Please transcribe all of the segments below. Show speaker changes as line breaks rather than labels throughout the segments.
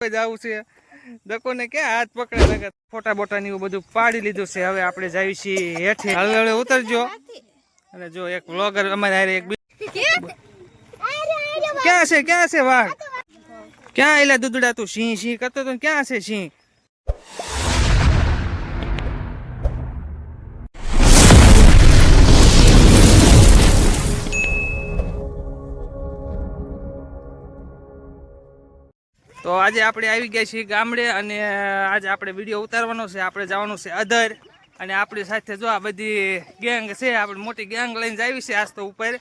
જવું છે દકો ને ક્યાં હાથ પકડે ફોટા બોટા ની બધું પાડી લીધું છે। હવે આપણે જઈએ છીએ હેઠે, હળવે હળવે ઉતરજો। અને જો એક વ્લોગર અમારે હારે એક ક્યાં છે વાઘ? ક્યાં એલા દૂધડા તું સિંહ સિંહ કરતો તો ક્યાં છે સિંહ? તો આજે આપણે આવી ગયા છીએ ગામડે અને આજે આપણે વિડીયો ઉતારવાનો છે। આપણે જવાનું છે અધર અને આપણી સાથે જો આ બધી ગેંગ છે, આપણે મોટી ગેંગ લઈને જ આવી છે આજ તો ઉપર।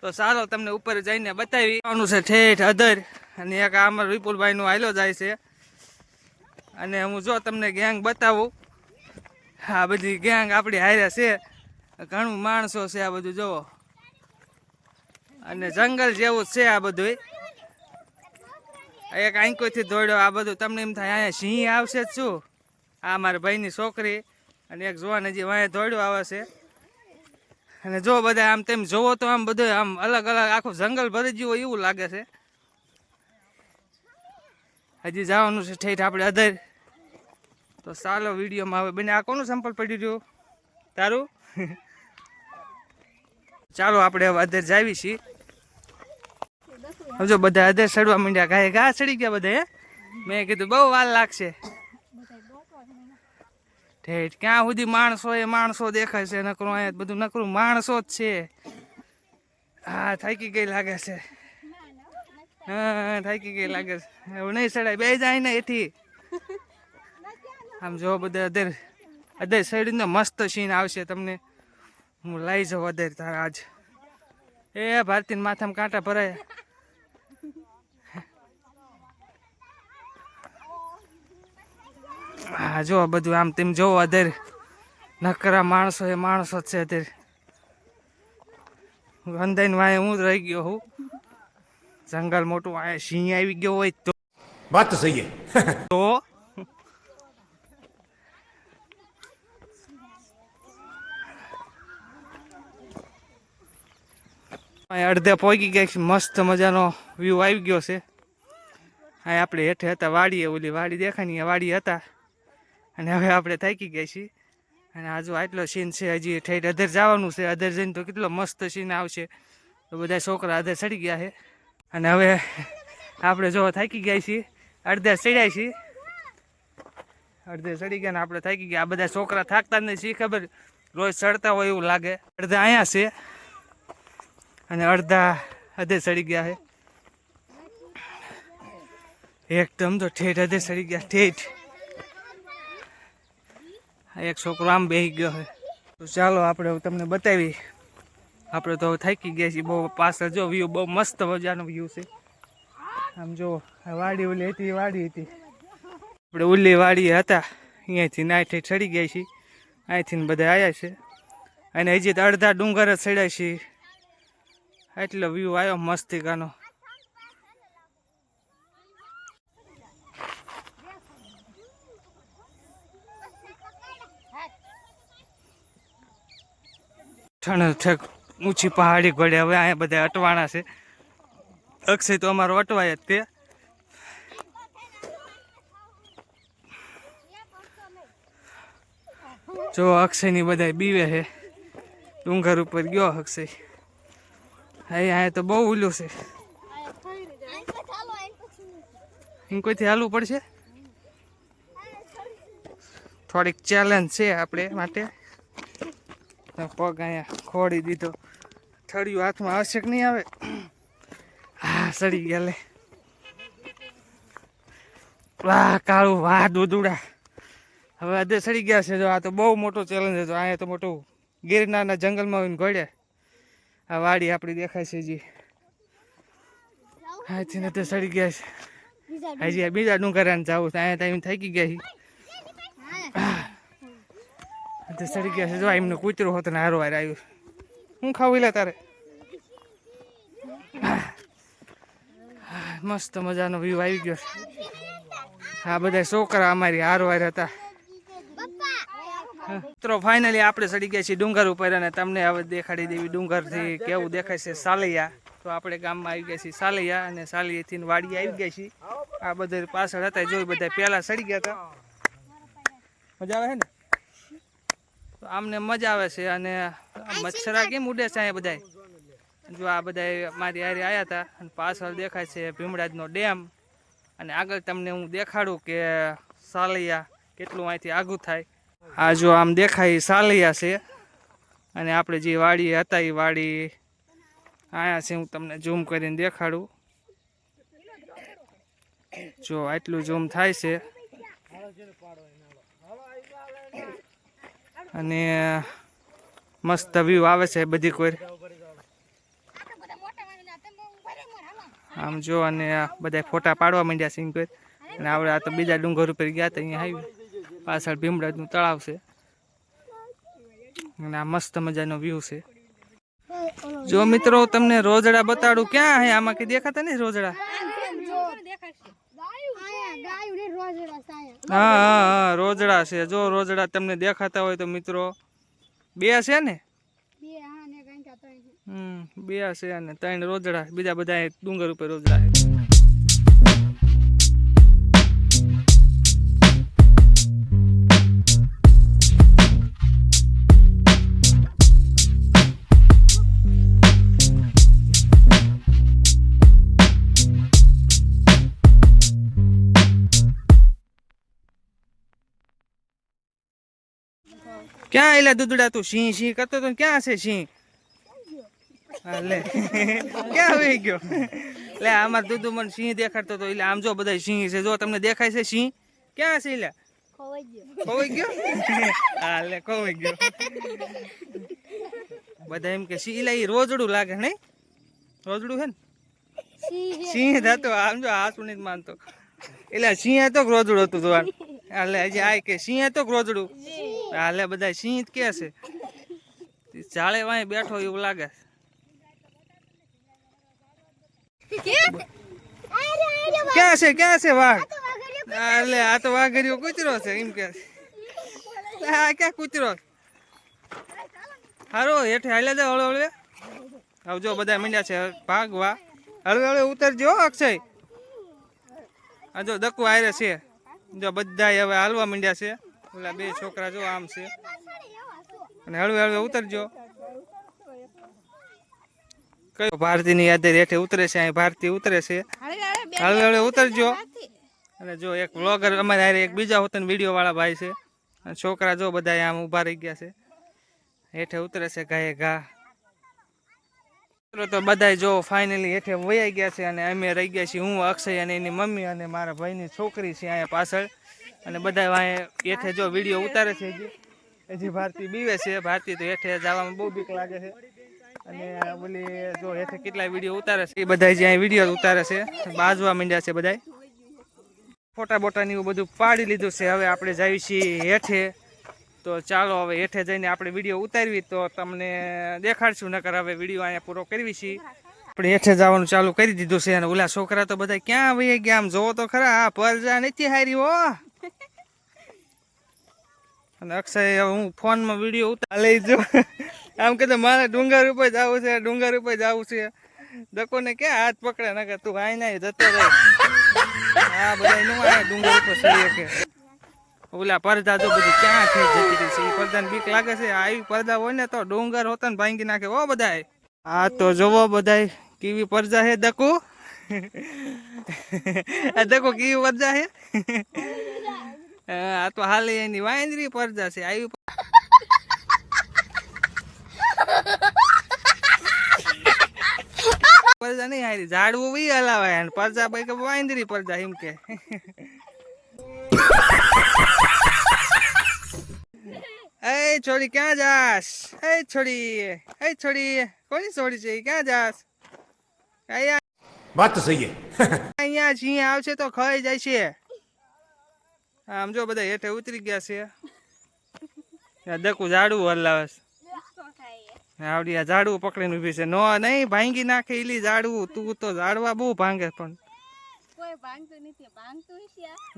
તો ચાલો તમને ઉપર જઈને બતાવી આવવાનું છે ઠેઠ અધર। અને એક અમાર વિપુલભાઈ નું હાલો જાય છે અને હું જો તમને ગેંગ બતાવું। આ બધી ગેંગ આપણી હારે છે, ઘણું માણસો છે આ બધું જોવો, અને જંગલ જેવું છે આ બધું। એક આંકોથી દોડ્યો આ બધું, તમને એમ થાય અહીંયા સિંહ આવશે જ શું? આ મારા ભાઈની છોકરી અને એક જોવા હજી વાંહે દોડ્યો આવે છે। અને જો બધા આમ તેમ જોવો તો આમ બધું આમ અલગ અલગ આખું જંગલ ભરી ગયું હોય એવું લાગે છે। હજી જવાનું છે ઠેઠ આપણે અધર। તો ચાલો વિડીયોમાં હવે બને આ કોનું સંપલ પડી રહ્યું તારું? ચાલો આપણે હવે અધર જાવી છીએ। જો બધા અધર ચડવા માંડ્યા, ગાય ઘા ચડી ગયા બધા। મેં કીધું બહુ વાર લાગશે। ઠેઠ ક્યાં સુધી માણસો દેખાય છે, નકરું અહીંયા બધું નકરું માણસો જ છે। હા થાકી ગઈ લાગે છે, હા થાકી ગઈ લાગે છે, એવું નહીં ચડાય બે જાય ને એથી। આમ જો બધા અધર ચડીને મસ્ત સીન આવશે, તમને હું લઈ જાઉં અધર તારા આજ। એ ભારતી માથામાં કાંટા ભરાય। હા જો બધું આમ તેમ જોવો અધર નકરા માણસો એ માણસો જ છે અધર। અંધાઈને વાય હું રહી ગયો હું, જંગલ મોટું આ સિંહ આવી ગયો હોય તો
વાત તો સહી
તો અડધે પોગી ગયા છે, મસ્ત મજાનો વ્યૂ આવી ગયો છે। હા આપણે હેઠે હતા વાડીએ, ઓલી વાડી દેખાય ને વાડી હતા, અને હવે આપણે થાકી ગયા છીએ। અને આજુ આટલો સીન છે, હજી ઠેઠ અધર જવાનું છે। અધર જઈને તો કેટલો મસ્ત સીન આવશે। તો બધા છોકરા અધર ચડી ગયા છે, અને હવે આપણે જો થાકી ગયા છીએ, અડધે ચડ્યા છીએ, અડધે ચડી ગયા ને આપણે થાકી ગયા। આ બધા છોકરા થાકતા જ નહીં, શી ખબર રોજ ચડતા હોય એવું લાગે। અડધા અહીંયા છે અને અડધા અધે ચડી ગયા છે। એકદમ તો ઠેઠ અધે ચડી ગયા ઠેઠ। એક છોકરો આમ બેસી ગયો છે। તો ચાલો આપણે તમને બતાવી, આપણે તો થાકી ગયા છીએ બહુ। પાછળ જો વ્યૂ બહુ મસ્ત મજાનો વ્યૂ છે। આમ જો વાડી ઓલી હતી વાડી હતી, આપણે ઓલી વાડી હતા અહીંયાથી નાઠે ચડી ગયા છીએ, અહીંથી બધા આવ્યા છે। અને હજી તો અડધા ડુંગર જ ચડ્યા છીએ, એટલો વ્યૂ આવ્યો મસ્તિકાનો। ઊંચી પહાડી ઘોડે હવે અહીંયા બધા અટવાણા છે। અક્ષય તો અમારો અટવાય જ તે। જો અક્ષયની બધા બીવે છે, ડુંગર ઉપર ગયો અક્ષય। અહીંયા તો બહુ ઓલું છે, કોઈથી હાલવું પડશે, થોડીક ચેલેન્જ છે આપણે માટે। પગ અહીંયા ખોડી દીધો, થળિયું હાથમાં આવશે કે નહીં આવે? હા સડી ગયા લે, વાહ કાળું વાહ દૂધુડા હવે અધે સડી ગયા છે। જો આ તો બહુ મોટો ચેલેન્જ હતો। અહીંયા તો મોટું ગિરનારના જંગલમાં આવીને ઘોડ્યા। આ વાડી આપણી દેખાય છે હજી, હાથી ને તો સડી ગયા છે। હજી બીજા ડુંગરાને જવું છે, અહીંયા ટાઈમ થાકી ગયા છે, સડી ગયા છે। જો એમનું કૂતરું હોતું ને હારો હાર આવ્યું, હું ખાવું લે તારે? મસ્ત મજાનો વ્યૂ આવી ગયો છે। આ બધા છોકરા અમારી હારો હાર હતા। મિત્રો ફાઇનલી આપણે ચડી ગયા છીએ ડુંગર ઉપર, અને તમને હવે દેખાડી દેવી ડુંગરથી કેવું દેખાય છે સાલૈયા। તો આપણે ગામમાં આવી ગયા છીએ સાલિયા, અને સાલિયાથી વાડી આવી ગયા છીએ. આ બધા પાછળ હતા જોઈ, બધા પહેલા સડી ગયા હતા. મજા આવે છે ને? તો આમને મજા આવે છે. અને મચ્છરા કેમ ઉડે છે અહીંયા બધા? જો આ બધા મારી હારે આવ્યા હતા. અને પાછળ દેખાય છે ભીમરાજનો ડેમ. અને આગળ તમને હું દેખાડું કે સાલિયા કેટલું અહીંથી આઘું થાય. આ જો આમ દેખાય સાલિયા છે. અને આપણે જે વાડી હતા એ વાડી અહીંયા છે. હું તમને ઝૂમ કરીને દેખાડું. જો આટલું ઝૂમ થાય છે. અને મસ્ત વ્યૂ આવે છે બધી કોઈ. આમ જો, અને બધા ફોટા પાડવા માંડ્યા સિંગ પર. અને આપણે આ તો બીજા ડુંગર ઉપર ગયા હતા. અહીંયા આવી પાછળ ભીમરાજનું તળાવ છે. અને આ મસ્ત મજાનો વ્યૂ છે. જો મિત્રો તમને રોજડા બતાડું. ક્યાં હે? આમાં કઈ દેખાતા નહીં રોજડા? હા હા હા, રોજડા છે. જો રોજડા તમને દેખાતા હોય તો મિત્રો 2 છે ને? 2 છે અને 3 રોજડા. બીજા બધા ડુંગર ઉપર રોજડા છે. ક્યાં એલા દૂધડા તું સિંહ સિંહ કરતો તો? ક્યાં છે સિંહ? લે ક્યાં વહી ગયો? લે અમાર દૂધુ મને સિંહ દેખાડતો તો. એટલે આમ જો બધા સિંહ છે. જો તમને દેખાય છે સિંહ? ક્યાં છે? એટલે ખોવાઈ ગયો. હા લે ખોવાઈ ગયો. બધા એમ કે સિંહ. એટલે એ રોજડું લાગે નહીં? રોજડું છે ને? સિંહ થતો. આમ જો હાસુ નથી માનતો. એટલે સિંહ હતો કે રોજડું હતું જોવાનું? એટલે હજી આ કે સિંહ હતો કે રોજડું? હાલે બધા સિંહ કે છે. ચાળે વાય બેઠો એવું લાગે. ક્યાં છે? ક્યાં છે વાઘ? એટલે આ તો વાઘરિયો કૂતરો છે એમ કે. આ ક્યાં કૂતરો? હારો હેઠે હાલે જાવ હળવે હળવે. આવજો બધા મીંડ્યા છે ભાગવા. હળવે હળવે ઉતરજો અક્ષય. આ જો દકુ આયરે છે. જો બધા હવે હાલવા માંડ્યા છે. ઓલા 2 છોકરા જો આમ છે. અને હળવે હળવે ઉતરજો. કયો ભારતી ની યાદ હેઠે ઉતરે છે? અહીં ભારતી ઉતરે છે. હળવે હળવે ઉતરજો. અને જો એક વ્લોગર અમારે હારે એક બીજા હોતન વિડીયો વાળા ભાઈ છે. અને છોકરા જો બધા આમ ઊભા રહી ગયા છે. હેઠે ઉતરે છે ગાયે ઘા. તો બધા જો ફાઇનલી હેઠે વયા ગયા છે. અને અમે રહી ગયા છીએ હું, અક્ષય અને એની મમ્મી અને મારા ભાઈની છોકરી છે અહીંયા પાછળ. અને બધા અહીંયા હેઠે જો વિડીયો ઉતારે છે. હજી ભારતી બીવે છે. ભારતી તો હેઠે જવામાં બહુ બીક લાગે છે. અને બોલી જો હેઠે કેટલા વિડીયો ઉતારે છે. એ બધા જ્યાં વિડીયો ઉતારે છે. બાજવા માંડ્યા છે બધા. ફોટા બોટા ને એવું બધું પાડી લીધું છે. હવે આપણે જઈએ છીએ હેઠે. તો ચાલો હવે હેઠે જઈને આપણે વિડીયો ઉતારવી તો તમને દેખાડશું. નકર હવે વિડીયો અહીંયા પૂરો કરવી છીએ. આપણે હેઠે જવાનું ચાલુ કરી દીધું છે. અને ઓલા છોકરા તો બધા ક્યાં વહી ગયા? આમ જોવો તો ખરા. આ પરજા નથી હારી હો. અને અક્ષય હવે હું ફોનમાં વિડીયો ઉતાર લઈ જો. આમ કે મારે ડુંગર ઉપર જવું છે, ડુંગર ઉપર જવું છે. દકો ને ક્યાં હાથ પકડે? નકર તું આઈ ના જતો રહે. હા બધા નું આ ડુંગર ઉપર સળીએ કે. ઓલા પડદા જો બધી ક્યાં થઈ જતી રહી છે. એ પડદાને બીક લાગે છે. આવી પડદા હોય ને તો ડુંગર હોતા ને ભાંગી નાખે હો બધા. આ તો જોવો બધા કેવી પડદા હે દકુ. આ દકો કેવી પડદા હે. આ તો હાલે એની વાંદરી પડદા છે. આવી પડદા નહીં હારી ઝાડવું બી હલાવાય. અને પડદા ભાઈ કે વાંદરી પડદા એમ કે. એ છોડી ક્યાં જાસ? એ છોડી કોની છોડી છે? ક્યાં જાસ?
વાત તો સહી હે.
અહીંયા સિંહ આવશે તો ખાઈ જાય છે. આમ જો બધા હેઠે ઉતરી ગયા છે. દકુ ઝાડવું હલાવે છે. આવડી આ ઝાડવું પકડીને ઉભી છે. નો નહીં ભાંગી નાખે એલી ઝાડવું. તું તો ઝાડવા બહુ ભાંગે. પણ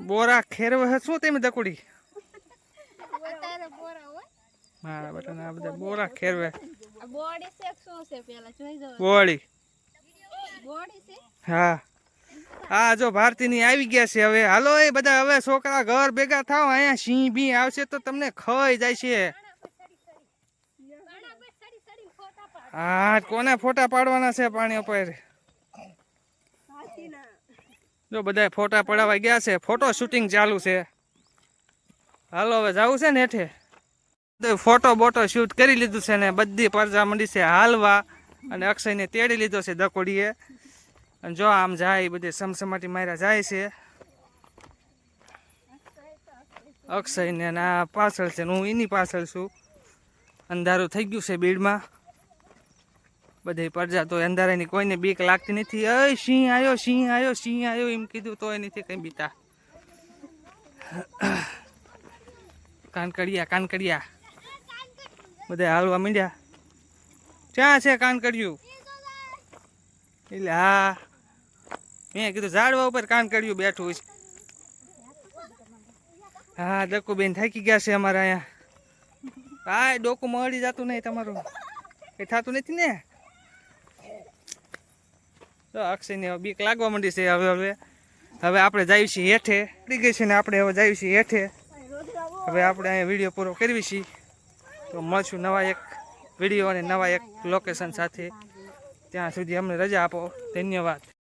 બોરા ખેરવે શું તેમ દકુડી? મારા બેટા આ બધા બોરા ખેરવે. બોડી હા હા જો ભારતીની આવી ગયા છે હવે હાલો એ બધા હવે છોકરા ઘર ભેગા થાવ અહીંયા સિંહ બી આવશે તો તમને ખાઈ જાય છે હા કોને ફોટા પાડવાના છે પાણી ઉપર જો બધા ફોટા પડાવવા ગયા છે ફોટો શૂટિંગ ચાલુ છે હાલો હવે જવું છે ને હેઠે ફોટો બોટો શૂટ કરી લીધું છે ને બધી પરજા મંડી છે હાલવા અને અક્ષયને તેડી લીધો છે દકોડીએ અને જો આમ જાય બધે સમસમાટી માર્યા જાય છે અક્ષયને ના પાછળ છે હું એની પાછળ છું અંધારું થઈ ગયું છે બીડમાં બધી પરજા તો અંધારાની કોઈને બીક લાગતી નથી અય સિંહ આવ્યો સિંહ આવ્યો સિંહ આવ્યો એમ કીધું તોય નથી કઈ બીતા કાનકડિયા બધા હાલવા માંડ્યા ક્યાં છે કાનકડિયું એટલે હા મેં કીધું ઝાડવા ઉપર કાનકડિયું બેઠું છે હા દકુબેન થાકી ગયા છે અમારા અહીંયા હા ડોકું મળી જતું નહીં તમારું કઈ થતું નથી ને તો અક્ષયને બીક લાગવા માંડી છે હવે આપણે જઈએ છીએ હેઠે પડી ગઈ છે ને આપણે હવે જઈએ છીએ હેઠે હવે આપણે અહીંયા વિડીયો પૂરો કરવી છીએ તો મળશું નવા એક વિડીયો અને નવા એક લોકેશન સાથે ત્યાં સુધી અમને રજા આપો ધન્યવાદ